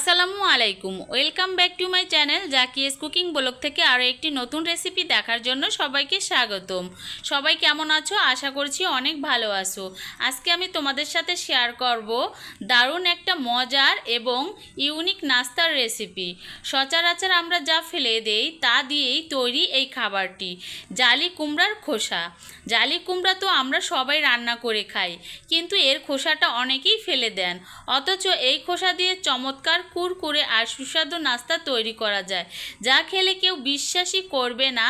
আসসালামু আলাইকুম, welcome back to my channel Zakia's cooking blog থেকে আরও একটি নতুন রেসিপি দেখার জন্য সবাইকে স্বাগতম। সবাই কেমন আছো? আশা করছি অনেক ভালো আছো। আজকে আমি তোমাদের সাথে শেয়ার করব দারুণ একটা মজার এবং ইউনিক নাস্তার রেসিপি। সচরাচর আমরা যা ফেলে দেই তা দিয়েই তৈরি এই খাবারটি, জালি কুমড়ার খোসা। জালি কুমড়া তো আমরা সবাই রান্না করে খাই, কিন্তু এর খোসাটা অনেকেই ফেলে দেন। অথচ এই খোসা দিয়ে চমৎকার কুরকুরে আর সুস্বাদু নাস্তা তৈরি করা যায়, যা খেলে কেউ বিশ্বাসই করবে না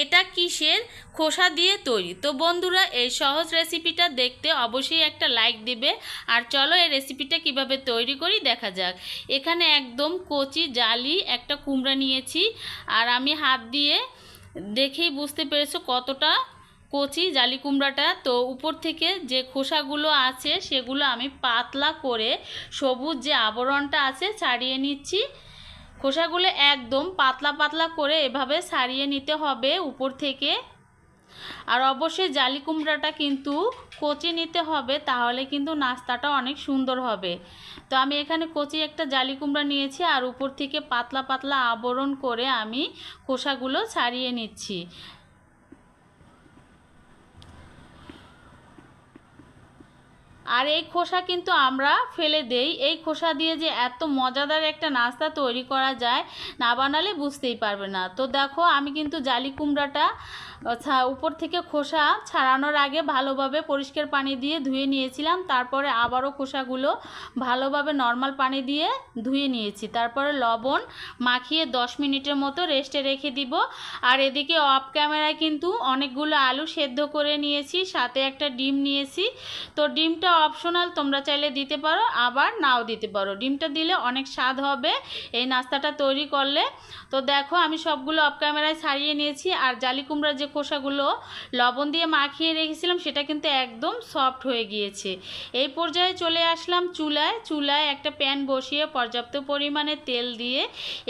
এটা কিসের খোসা দিয়ে তৈরি। তো বন্ধুরা, এই সহজ রেসিপিটা দেখতে অবশ্যই একটা লাইক দিবে। আর চলো এই রেসিপিটা কিভাবে তৈরি করি দেখা যাক। এখানে একদম কচি জালি একটা কুমড়া নিয়েছি, আর আমি হাত দিয়ে দেখেই বুঝতে পেরেছো কতটা কচি জালি কুমড়াটা। তো উপর থেকে যে খোসাগুলো আছে সেগুলো আমি পাতলা করে সবুজ যে আবরণটা আছে ছাড়িয়ে নিচ্ছি। খোসাগুলো একদম পাতলা পাতলা করে এভাবে ছাড়িয়ে নিতে হবে উপর থেকে। আর অবশ্যই জালি কুমড়াটা কিন্তু কচি নিতে হবে, তাহলে কিন্তু নাস্তাটা অনেক সুন্দর হবে। তো আমি এখানে কচি একটা জালি কুমড়া নিয়েছি, আর উপর থেকে পাতলা পাতলা আবরণ করে আমি খোসাগুলো ছাড়িয়ে নিচ্ছি। আর এই খোসা কিন্তু আমরা ফেলে দেই। এই খোসা দিয়ে যে এত মজাদার একটা নাস্তা তৈরি করা যায়, না বানালে বুঝতেই পারবে না। তো দেখো, আমি কিন্তু জালি কুমড়াটা উপর থেকে খোসা ছাড়ানোর আগে ভালোভাবে পরিষ্কার পানি দিয়ে ধুয়ে নিয়েছিলাম। তারপরে আবারও খোসাগুলো ভালোভাবে নর্মাল পানি দিয়ে ধুয়ে নিয়েছি। তারপরে লবণ মাখিয়ে 10 মিনিটের মতো রেস্টে রেখে দিব। আর এদিকে অফ ক্যামেরায় কিন্তু অনেকগুলো আলু সেদ্ধ করে নিয়েছি, সাথে একটা ডিম নিয়েছি। তো ডিমটা অপশনাল, তোমরা চাইলে দিতে পারো, আবার নাও দিতে পারো। ডিমটা দিলে অনেক স্বাদ হবে এই নাস্তাটা তৈরি করলে। তো দেখো, আমি সবগুলো অফ ক্যামেরায় ছাড়িয়ে নিয়েছি। আর জালি কুমড়ার যে খোসাগুলো লবণ দিয়ে মাখিয়ে রেখেছিলাম সেটা কিন্তু একদম সফট হয়ে গিয়েছে। এই পর্যায়ে চলে আসলাম চুলায় একটা প্যান বসিয়ে পর্যাপ্ত পরিমাণে তেল দিয়ে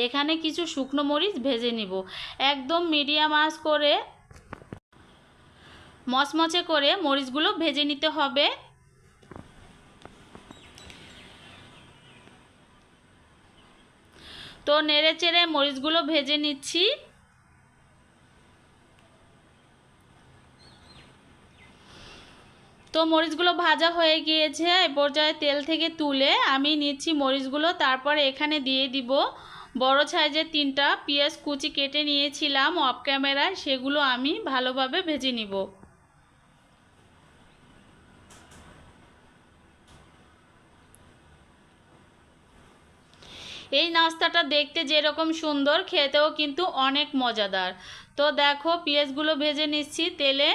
এখানে কিছু শুকনো মরিচ ভেজে নিব। একদম মিডিয়াম আঁচ করে মচমচে করে মরিচগুলো ভেজে নিতে হবে। তো নেড়ে চেড়ে মরিচগুলো ভেজে নিচ্ছি। তো মরিচগুলো ভাজা হয়ে গিয়েছে। এই পর্যায়ে তেল থেকে তুলে আমি নিচ্ছি মরিচগুলো। তারপর এখানে দিয়ে দিব বড় সাইজের 3টা পেঁয়াজ কুচি কেটে নিয়েছিলাম অফ ক্যামেরায়, সেগুলো আমি ভালোভাবে ভেজে নিব। এই নাস্তাটা দেখতে যেরকম সুন্দর, খেতেও কিন্তু অনেক মজাদার। তো দেখো, পেঁয়াজগুলো ভেজে নিচ্ছি তেলে।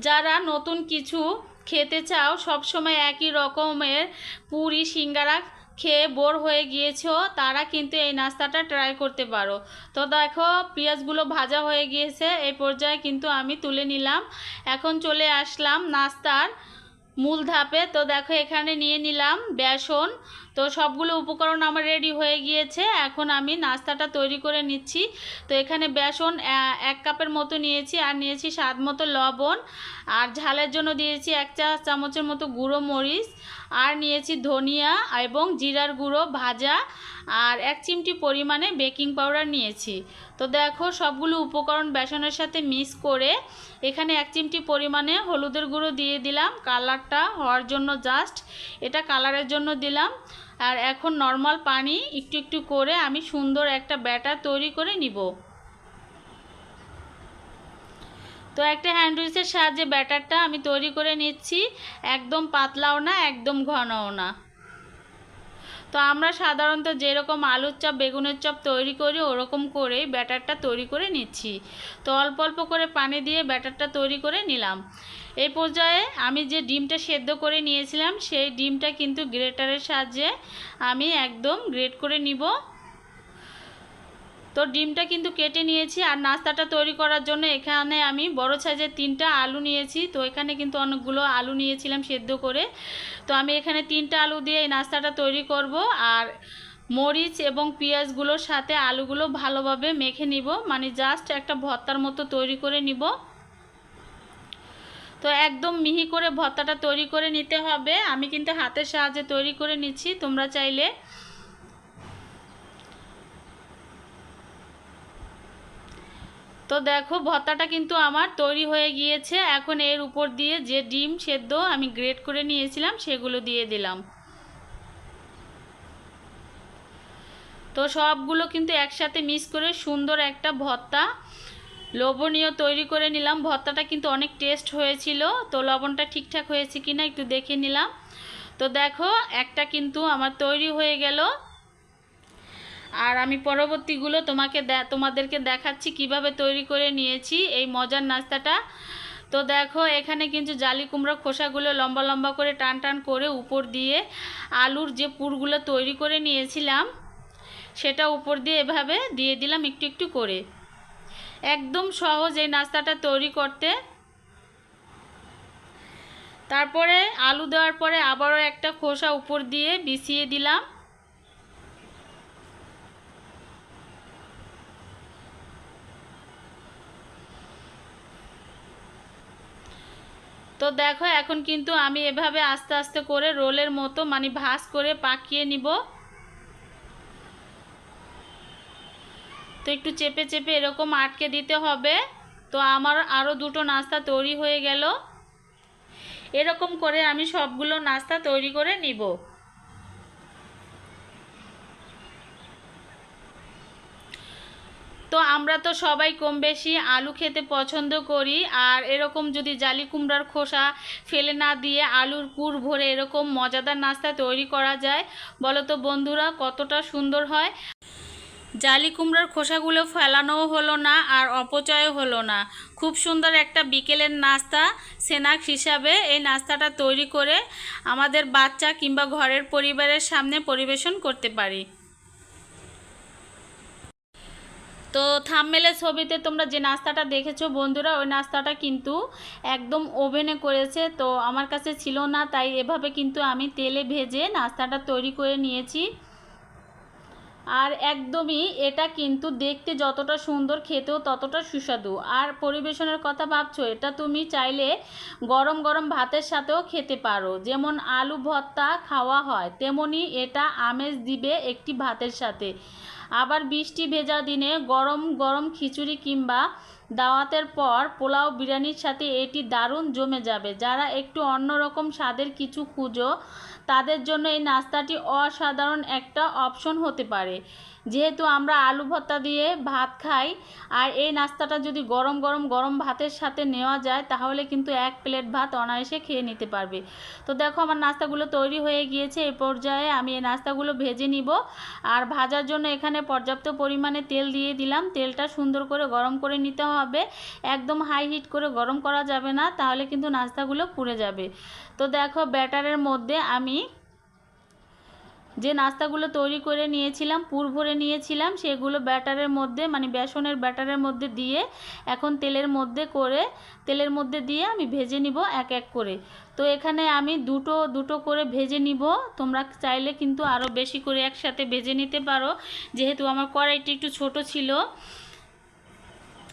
যারা নতুন কিছু খেতে চাও, সব সময় একই রকমের পুরি সিঙ্গারা খেয়ে বোর হয়ে গিয়েছো, তারা কিন্তু এই নাস্তাটা ট্রাই করতে পারো। তো দেখো, পেঁয়াজগুলো ভাজা হয়ে গিয়েছে। এই পর্যায়ে কিন্তু আমি তুলে নিলাম। এখন চলে আসলাম নাস্তার মূল ধাপে। তো দেখো, এখানে নিয়ে নিলাম বেসন। তো সবগুলো উপকরণ আমার রেডি হয়ে গিয়েছে। এখন আমি নাস্তাটা তৈরি করে নিচ্ছি। তো এখানে বেসন 1 কাপের মতো নিয়েছি, আর নিয়েছি স্বাদ মতো লবণ, আর ঝালের জন্য দিয়েছি 1 চা চামচের মতো গুঁড়ো মরিচ, আর নিয়েছি ধনিয়া এবং জিরার গুঁড়ো ভাজা, আর 1 চিমটি পরিমাণে বেকিং পাউডার নিয়েছি। তো দেখো, সবগুলো উপকরণ বেসনের সাথে মিক্স করে এখানে 1 চিমটি পরিমাণে হলুদের গুঁড়ো দিয়ে দিলাম কালারটা হওয়ার জন্য, জাস্ট এটা কালারের জন্য দিলাম। আর এখন নর্মাল পানি একটু একটু করে আমি সুন্দর একটা ব্যাটার তৈরি করে নিব। তো একটা হ্যান্ড উইচের সাহায্যে ব্যাটারটা আমি তৈরি করে নিচ্ছি। একদম পাতলাও না, একদম ঘনও না। তো আমরা সাধারণত যেরকম আলুর চপ বেগুনের চপ তৈরি করি ওরকম করেই ব্যাটারটা তৈরি করে নিচ্ছি। তো অল্প অল্প করে পানি দিয়ে ব্যাটারটা তৈরি করে নিলাম। এই পর্যায়ে আমি যে ডিমটা সেদ্ধ করে নিয়েছিলাম সেই ডিমটা কিন্তু গ্রেটারের সাহায্যে আমি একদম গ্রেট করে নিব। তো ডিমটা কিন্তু কেটে নিয়েছি। আর নাস্তাটা তৈরি করার জন্য এখানে আমি বড় সাইজের 3টা আলু নিয়েছি। তো এখানে কিন্তু অনেকগুলো আলু নিয়েছিলাম সেদ্ধ করে। তো আমি এখানে 3টা আলু দিয়ে এই নাস্তাটা তৈরি করব। আর মরিচ এবং পেঁয়াজগুলোর সাথে আলুগুলো ভালোভাবে মেখে নিব, মানে জাস্ট একটা ভর্তার মতো তৈরি করে নিব। তো একদম মিহি করে ভর্তাটা তৈরি করে নিতে হবে। আমি কিন্তু হাতের সাহায্যে তৈরি করে নিচ্ছি, তোমরা চাইলে তো দেখো ভর্তাটা কিন্তু আমার তৈরি হয়ে গিয়েছে। এখন এর উপর দিয়ে যে ডিম সেদ্ধ আমি গ্রেট করে নিয়েছিলাম সেগুলো দিয়ে দিলাম। তো সবগুলো কিন্তু একসাথে মিক্স করে সুন্দর একটা ভর্তা লোভনীয় তৈরি করে নিলাম। ভর্তাটা কিন্তু অনেক টেস্ট হয়েছিল। তো লবণটা ঠিকঠাক হয়েছে কিনা একটু দেখে নিলাম। তো দেখো একটা কিন্তু আমার তৈরি হয়ে গেল। আর আমি পরবর্তীগুলো তোমাদেরকে দেখাচ্ছি কিভাবে তৈরি করে নিয়েছি এই মজার নাস্তাটা। তো দেখো এখানে কিন্তু জালি কুমড়োর খোসাগুলো লম্বা লম্বা করে টান টান করে উপর দিয়ে আলুর যে পুরগুলো তৈরি করে নিয়েছিলাম সেটা উপর দিয়ে এভাবে দিয়ে দিলাম একটু একটু করে। একদম সহজ এই নাস্তাটা তৈরি করতে। তারপরে আলু দেওয়ার পরে আবারও একটা খোসা উপর দিয়ে বিছিয়ে দিলাম। তো দেখো এখন কিন্তু আমি এভাবে আস্তে আস্তে করে রোলের মতো মানে ভাঁজ করে পাকিয়ে নিব। তো একটু চেপে চেপে এরকম আটকে দিতে হবে। তো আমার আরও দুটো নাস্তা তৈরি হয়ে গেল। এরকম করে আমি সবগুলো নাস্তা তৈরি করে নিব। তো আমরা তো সবাই কম বেশি আলু খেতে পছন্দ করি। আর এরকম যদি জালি কুমড়ার খোসা ফেলে না দিয়ে আলুর পুর ভরে এরকম মজাদার নাস্তা তৈরি করা যায়, বলো তো বন্ধুরা কতটা সুন্দর হয়। জালি কুমড়ার খোসাগুলো ফেলানোও হলো না আর অপচয়ও হলো না। খুব সুন্দর একটা বিকেলের নাস্তা স্ন্যাক্স হিসাবে এই নাস্তাটা তৈরি করে আমাদের বাচ্চা কিংবা ঘরের পরিবারের সামনে পরিবেশন করতে পারি। তো থাম্বনেলের ছবিতে তোমরা যে নাস্তাটা দেখেছো বন্ধুরা, ওই নাস্তাটা কিন্তু একদম ওভেনে করেছে। তো আমার কাছে ছিল না, তাই এভাবে কিন্তু আমি তেলে ভেজে নাস্তাটা তৈরি করে নিয়েছি। আর একদমই এটা কিন্তু দেখতে যতটা সুন্দর খেতেও ততটা সুস্বাদু। আর পরিবেশনের কথা ভাবছো, এটা তুমি চাইলে গরম গরম ভাতের সাথেও খেতে পারো। যেমন আলু ভর্তা খাওয়া হয় তেমনি এটা আমেজ দিবে একটি ভাতের সাথে। আবার বৃষ্টি ভেজা দিনে গরম গরম খিচুড়ি কিংবা দাওয়াতের পর পোলাও বিরিয়ানির সাথে এটি দারুণ জমে যাবে। যারা একটু অন্যরকম স্বাদের কিছু খুঁজো তাদের জন্য এই নাস্তাটি অসাধারণ একটা অপশন হতে পারে। যেহেতু আমরা আলু ভর্তা দিয়ে ভাত খাই, আর এই নাস্তাটা যদি গরম গরম ভাতের সাথে নেওয়া যায় তাহলে কিন্তু এক প্লেট ভাত অনায়াসে খেয়ে নিতে পারবে। তো দেখো আমার নাস্তাগুলো তৈরি হয়ে গিয়েছে। এই পর্যায়ে আমি এই নাস্তাগুলো ভেজে নিব। আর ভাজার জন্য এখানে পর্যাপ্ত পরিমাণে তেল দিয়ে দিলাম। তেলটা সুন্দর করে গরম করে নিতে হবে, একদম হাই হিট করে গরম করা যাবে না, তাহলে কিন্তু নাস্তাগুলো পুড়ে যাবে। তো দেখো ব্যাটারের মধ্যে আমি যে নাস্তাগুলো তৈরি করে নিয়েছিলাম পুর ভরে নিয়েছিলাম সেগুলো ব্যাটারের মধ্যে মানে বেসনের ব্যাটারের মধ্যে দিয়ে এখন তেলের মধ্যে দিয়ে আমি ভেজে নিব এক এক করে। তো এখানে আমি দুটো দুটো করে ভেজে নিব। তোমরা চাইলে কিন্তু আরও বেশি করে একসাথে ভেজে নিতে পারো, যেহেতু আমার কড়াইটি একটু ছোট ছিল।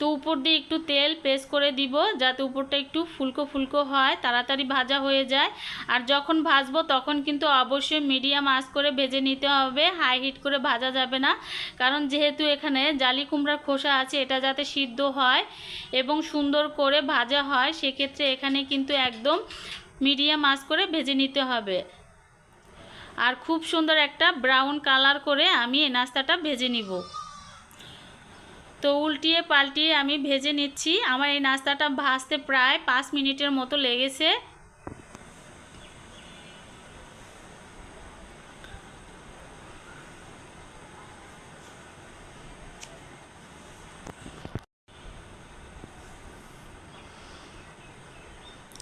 তো উপর দিয়ে একটু তেল প্রেস করে দিব যাতে উপরটা একটু ফুলকো ফুলকো হয়, তাড়াতাড়ি ভাজা হয়ে যায়। আর যখন ভাজবো তখন কিন্তু অবশ্যই মিডিয়াম আঁচ করে ভেজে নিতে হবে, হাই হিট করে ভাজা যাবে না। কারণ যেহেতু এখানে জালি কুমড়ার খোসা আছে, এটা যাতে সিদ্ধ হয় এবং সুন্দর করে ভাজা হয় সেক্ষেত্রে এখানে কিন্তু একদম মিডিয়াম আঁচ করে ভেজে নিতে হবে। আর খুব সুন্দর একটা ব্রাউন কালার করে আমি এই নাস্তাটা ভেজে নিব। তো উল্টিয়ে পাল্টিয়ে আমি ভেজে নিচ্ছি। আমার এই নাস্তাটা ভাজতে প্রায় 5 মিনিটের মতো লেগেছে।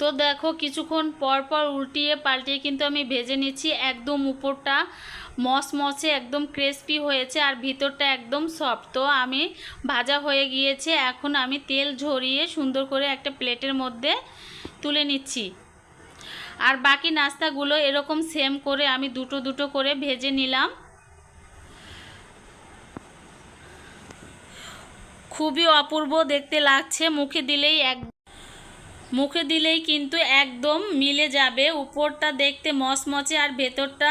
তো দেখো কিছুক্ষণ পর পর উল্টিয়ে পাল্টিয়ে কিন্তু আমি ভেজে নিচ্ছি। একদম উপরটা মচমচে একদম ক্রিস্পি হয়েছে আর ভিতরটা একদম সফট। তো আমি ভাজা হয়ে গিয়েছে, এখন আমি তেল ঝরিয়ে সুন্দর করে একটা প্লেটের মধ্যে তুলে নিচ্ছি। আর বাকি নাস্তাগুলো এরকম সেম করে আমি দুটো দুটো করে ভেজে নিলাম। খুবই অপূর্ব দেখতে লাগছে, মুখে দিলেই মুখে দিলেই কিন্তু একদম মিলে যাবে। উপরটা দেখতে মচমচে আর ভেতরটা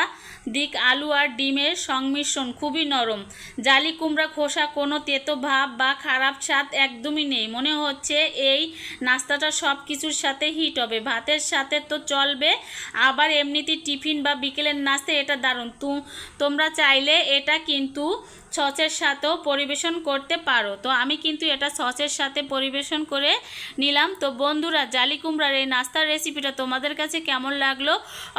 দিক আলু আর ডিমের সংমিশ্রণ, খুবই নরম। জালি কুমড়া খোসা কোনো তেতো ভাব বা খারাপ স্বাদ একদমই নেই। মনে হচ্ছে এই নাস্তাটা সব কিছুর সাথে হিট হবে। ভাতের সাথে তো চলবে, আবার এমনিতে টিফিন বা বিকেলের নাস্তা এটা দারুণ। তোমরা চাইলে এটা কিন্তু সসের সাথেও পরিবেশন করতে পারো। তো আমি কিন্তু এটা সসের সাথে পরিবেশন করে নিলাম। তো বন্ধুরা, জালি কুমড়ার এই নাস্তার রেসিপিটা তোমাদের কাছে কেমন লাগলো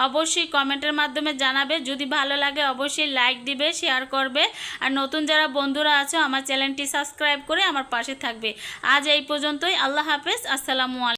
অবশ্যই কমেন্টের মাধ্যমে জানাবে। যদি ভালো লাগে অবশ্যই লাইক দিবে, শেয়ার করবে, আর নতুন যারা বন্ধুরা আছো আমার চ্যানেলটি সাবস্ক্রাইব করে আমার পাশে থাকবে। আজ এই পর্যন্তই। আল্লাহ হাফেজ। আসসালামু আলাইকুম।